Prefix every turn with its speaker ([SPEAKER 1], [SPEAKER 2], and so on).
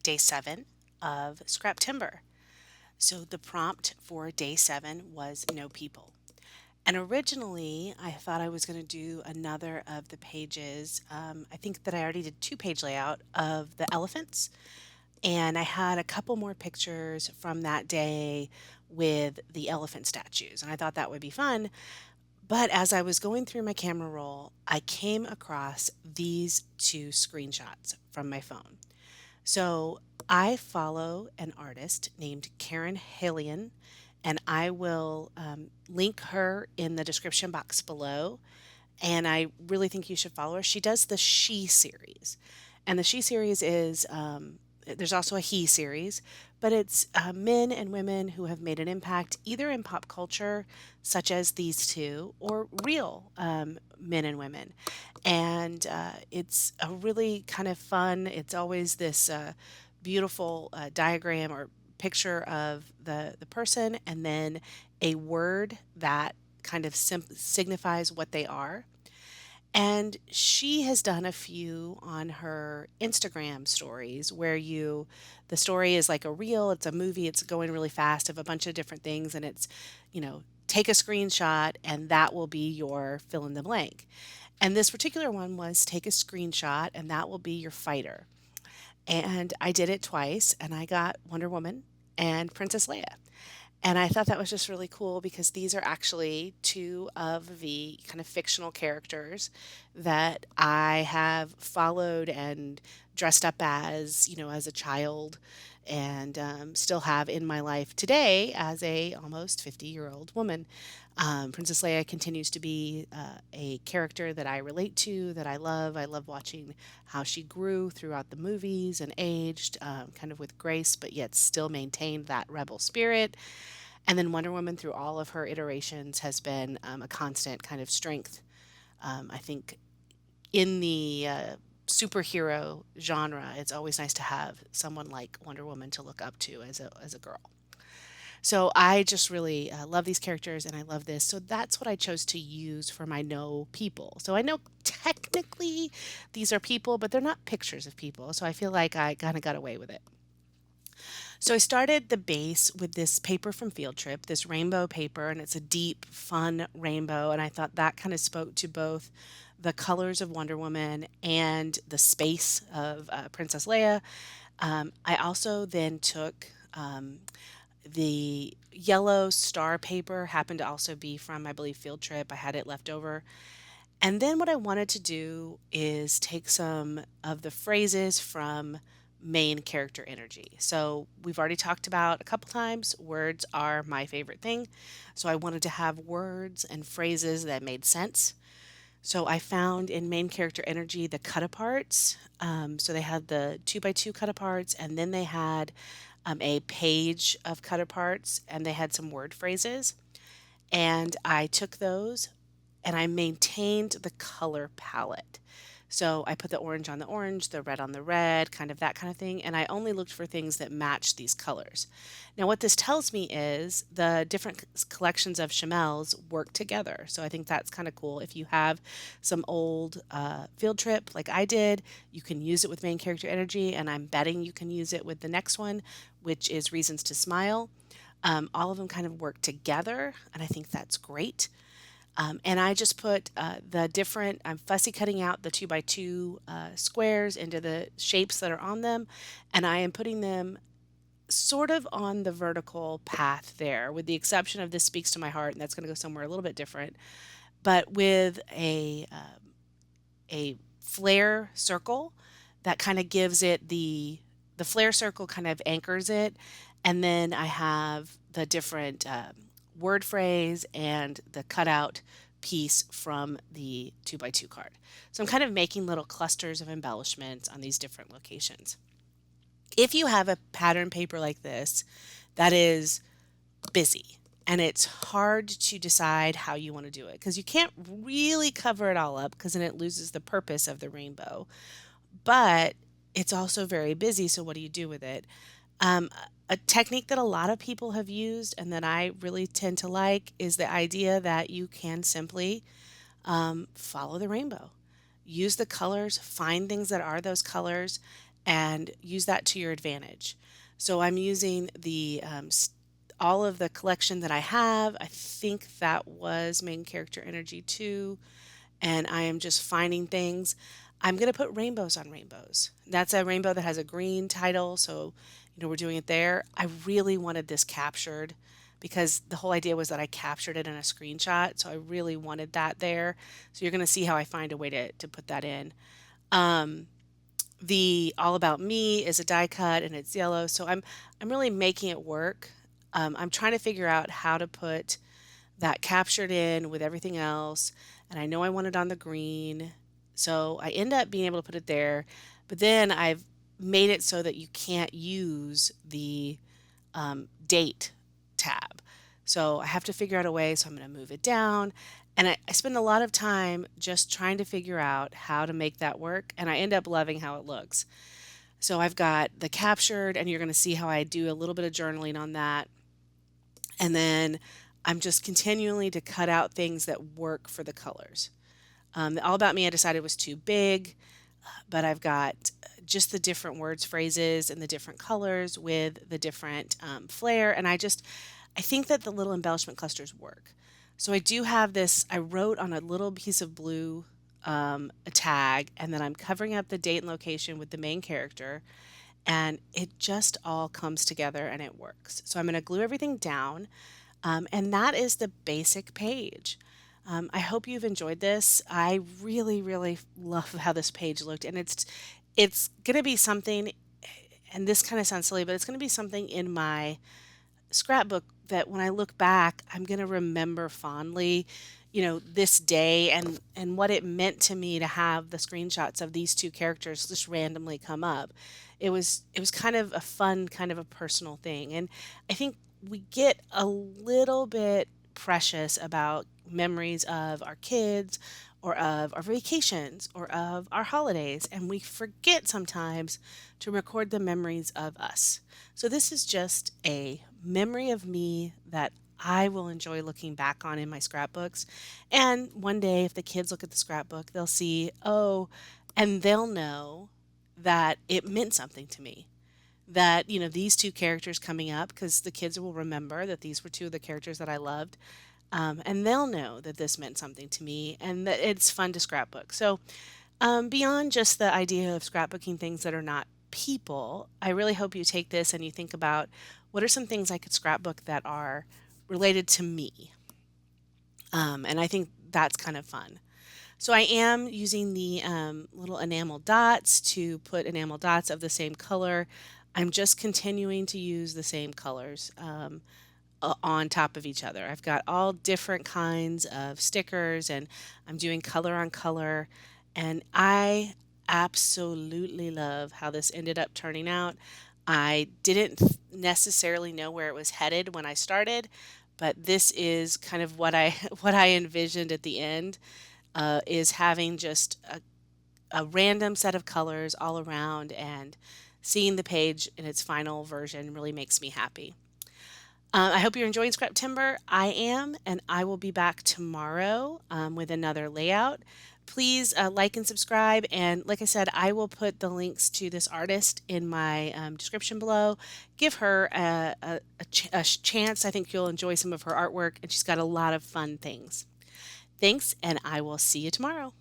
[SPEAKER 1] day 7 of Scraptember. So the prompt for day 7 was no people. And originally, I thought I was going to do another of the pages. I think that I already did 2-page layout of the elephants, and I had a couple more pictures from that day with the elephant statues, and I thought that would be fun. But as I was going through my camera roll, I came across these two screenshots from my phone. So I follow an artist named Karen Hillian, and I will link her in the description box below. And I really think you should follow her. She does the She series, and the She series is there's also a He series, but it's men and women who have made an impact either in pop culture, such as these two, or real men and women. And it's a really kind of fun. It's always this beautiful diagram or picture of the person, and then a word that kind of signifies what they are. And she has done a few on her Instagram stories where the story is like a reel, it's a movie, it's going really fast of a bunch of different things, and take a screenshot and that will be your fill in the blank. And this particular one was take a screenshot and that will be your fighter. And I did it twice and I got Wonder Woman and Princess Leia. And I thought that was just really cool because these are actually two of the kind of fictional characters that I have followed and dressed up as, as a child, and still have in my life today as a almost 50-year-old woman. Princess Leia continues to be a character that I relate to, that I love. I love watching how she grew throughout the movies and aged, kind of with grace, but yet still maintained that rebel spirit. And then Wonder Woman, through all of her iterations, has been a constant kind of strength. I think in the superhero genre, it's always nice to have someone like Wonder Woman to look up to as a girl. So I just really love these characters and I love this. So that's what I chose to use for my no people. So I know technically these are people, but they're not pictures of people. So I feel like I kind of got away with it. So I started the base with this paper from Field Trip, this rainbow paper, and it's a deep, fun rainbow. And I thought that kind of spoke to both the colors of Wonder Woman and the space of Princess Leia. I also then took the yellow star paper, happened to also be from, I believe, Field Trip. I had it left over. And then what I wanted to do is take some of the phrases from main character energy. So we've already talked about a couple times, words are my favorite thing. So I wanted to have words and phrases that made sense. So I found in main character energy the cut aparts. So they had the 2x2 cut aparts, and then they had a page of cut aparts, and they had some word phrases. And I took those and I maintained the color palette. So I put the orange on the orange, the red on the red, kind of that kind of thing. And I only looked for things that matched these colors. Now, what this tells me is the different collections of Chamels work together. So I think that's kind of cool. If you have some old Field Trip like I did, you can use it with main character energy. And I'm betting you can use it with the next one, which is Reasons to Smile. All of them kind of work together. And I think that's great. And I just put the different, I'm fussy cutting out the 2x2 squares into the shapes that are on them. And I am putting them sort of on the vertical path there, with the exception of this speaks to my heart, and that's going to go somewhere a little bit different. But with a flare circle that kind of gives it the flare circle kind of anchors it, and then I have the different word phrase and the cutout piece from the 2x2 card. So I'm kind of making little clusters of embellishments on these different locations. If you have a pattern paper like this that is busy and it's hard to decide how you want to do it, because you can't really cover it all up because then it loses the purpose of the rainbow, but it's also very busy. So what do you do with it? Um, a technique that a lot of people have used and that I really tend to like is the idea that you can simply follow the rainbow. Use the colors, find things that are those colors, and use that to your advantage. So I'm using all of the collection that I have. I think that was main character energy 2, and I am just finding things. I'm going to put rainbows on rainbows. That's a rainbow that has a green title, so we're doing it there. I really wanted this captured because the whole idea was that I captured it in a screenshot, so I really wanted that there. So you're going to see how I find a way to put that in. The All About Me is a die cut and it's yellow, so I'm really making it work. I'm trying to figure out how to put that captured in with everything else, and I know I want it on the green, so I end up being able to put it there. But then I've made it so that you can't use the date tab. So I have to figure out a way, so I'm going to move it down. And I spend a lot of time just trying to figure out how to make that work, and I end up loving how it looks. So I've got the captured, and you're going to see how I do a little bit of journaling on that. And then I'm just continually to cut out things that work for the colors. The All About Me I decided was too big, but I've got just the different words, phrases, and the different colors with the different flair. And I think that the little embellishment clusters work. So I do have this, I wrote on a little piece of blue a tag, and then I'm covering up the date and location with the main character. And it just all comes together and it works. So I'm going to glue everything down. And that is the basic page. I hope you've enjoyed this. I really, really love how this page looked, and it's going to be something. And this kind of sounds silly, but it's going to be something in my scrapbook that when I look back, I'm going to remember fondly, this day and what it meant to me to have the screenshots of these two characters just randomly come up. It was kind of a fun, kind of a personal thing. And I think we get a little bit precious about memories of our kids or of our vacations or of our holidays, and we forget sometimes to record the memories of us. So this is just a memory of me that I will enjoy looking back on in my scrapbooks. And one day, if the kids look at the scrapbook, they'll see, oh, and they'll know that it meant something to me. That, these two characters coming up, because the kids will remember that these were two of the characters that I loved. And they'll know that this meant something to me and that it's fun to scrapbook. So, beyond just the idea of scrapbooking things that are not people, I really hope you take this and you think about what are some things I could scrapbook that are related to me. And I think that's kind of fun. So I am using the little enamel dots to put enamel dots of the same color. I'm just continuing to use the same colors on top of each other. I've got all different kinds of stickers and I'm doing color on color. And I absolutely love how this ended up turning out. I didn't necessarily know where it was headed when I started, but this is kind of what I what I envisioned at the end is having just a random set of colors all around, and seeing the page in its final version really makes me happy. I hope you're enjoying Scraptember. I am, and I will be back tomorrow with another layout. Please like and subscribe. And like I said, I will put the links to this artist in my description below. Give her a chance. I think you'll enjoy some of her artwork, and she's got a lot of fun things. Thanks, and I will see you tomorrow.